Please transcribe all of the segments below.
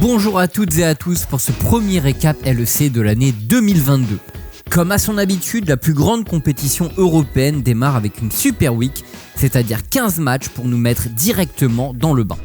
Bonjour à toutes et à tous pour ce premier récap LEC de l'année 2022. Comme à son habitude, la plus grande compétition européenne démarre avec une Super Week, c'est-à-dire 15 matchs pour nous mettre directement dans le bain.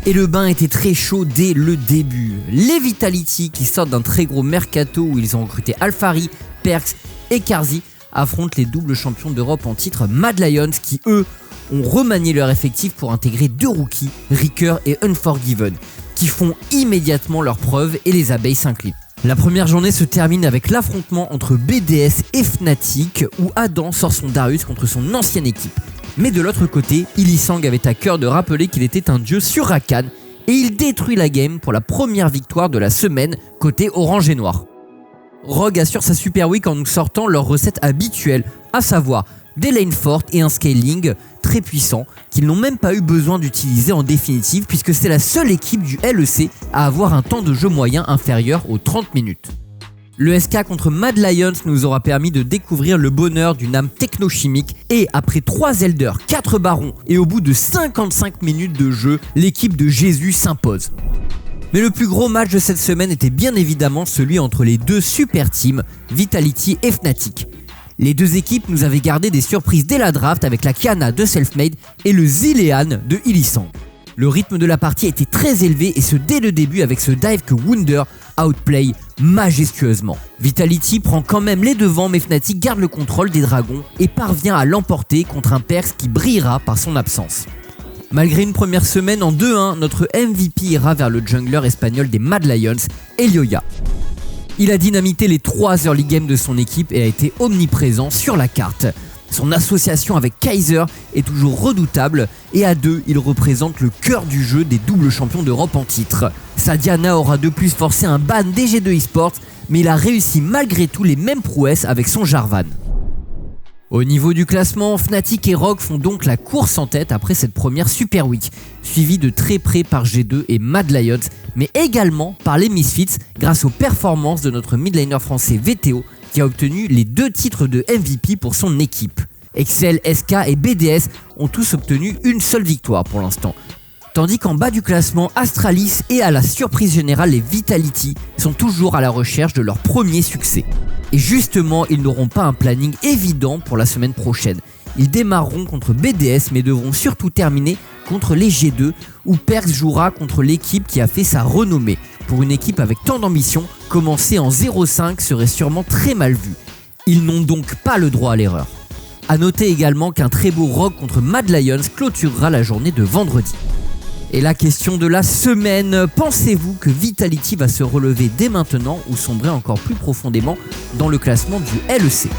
Et le bain était très chaud dès le début. Les Vitality, qui sortent d'un très gros mercato où ils ont recruté Alphari, Perkz et Carzzy, affrontent les doubles champions d'Europe en titre Mad Lions qui, eux, ont remanié leur effectif pour intégrer deux rookies, Ricker et Unforgiven, qui font immédiatement leurs preuves et les abeilles s'inclinent. La première journée se termine avec l'affrontement entre BDS et Fnatic où Adam sort son Darius contre son ancienne équipe. Mais de l'autre côté, Illisang avait à cœur de rappeler qu'il était un dieu sur Rakan et il détruit la game pour la première victoire de la semaine côté orange et noir. Rogue assure sa Super Week en nous sortant leur recette habituelle, à savoir des lanes fortes et un scaling très puissant qu'ils n'ont même pas eu besoin d'utiliser en définitive puisque c'est la seule équipe du LEC à avoir un temps de jeu moyen inférieur aux 30 minutes. Le SK contre Mad Lions nous aura permis de découvrir le bonheur d'une âme technochimique et après 3 Elders, 4 barons et au bout de 55 minutes de jeu, l'équipe de Jésus s'impose. Mais le plus gros match de cette semaine était bien évidemment celui entre les deux super teams, Vitality et Fnatic. Les deux équipes nous avaient gardé des surprises dès la draft avec la Kiana de Selfmade et le Zilean de Illisang. Le rythme de la partie était très élevé et ce dès le début avec ce dive que Wunder outplay majestueusement. Vitality prend quand même les devants mais Fnatic garde le contrôle des dragons et parvient à l'emporter contre un Perkz qui brillera par son absence. Malgré une première semaine en 2-1, notre MVP ira vers le jungler espagnol des Mad Lions, Elioya. Il a dynamité les 3 early games de son équipe et a été omniprésent sur la carte. Son association avec Kaiser est toujours redoutable et à deux, il représente le cœur du jeu des doubles champions d'Europe en titre. Sa Diana aura de plus forcé un ban des G2 eSports, mais il a réussi malgré tout les mêmes prouesses avec son Jarvan. Au niveau du classement, Fnatic et Rogue font donc la course en tête après cette première Super Week, suivie de très près par G2 et Mad Lions, mais également par les Misfits grâce aux performances de notre midlaner français VTO qui a obtenu les 2 titres de MVP pour son équipe. Excel, SK et BDS ont tous obtenu une seule victoire pour l'instant. Tandis qu'en bas du classement, Astralis et à la surprise générale les Vitality sont toujours à la recherche de leur premier succès. Et justement, ils n'auront pas un planning évident pour la semaine prochaine. Ils démarreront contre BDS mais devront surtout terminer contre les G2 où Perkz jouera contre l'équipe qui a fait sa renommée. Pour une équipe avec tant d'ambition, commencer en 0-5 serait sûrement très mal vu. Ils n'ont donc pas le droit à l'erreur. A noter également qu'un très beau Rogue contre Mad Lions clôturera la journée de vendredi. Et la question de la semaine, pensez-vous que Vitality va se relever dès maintenant ou sombrer encore plus profondément dans le classement du LEC ?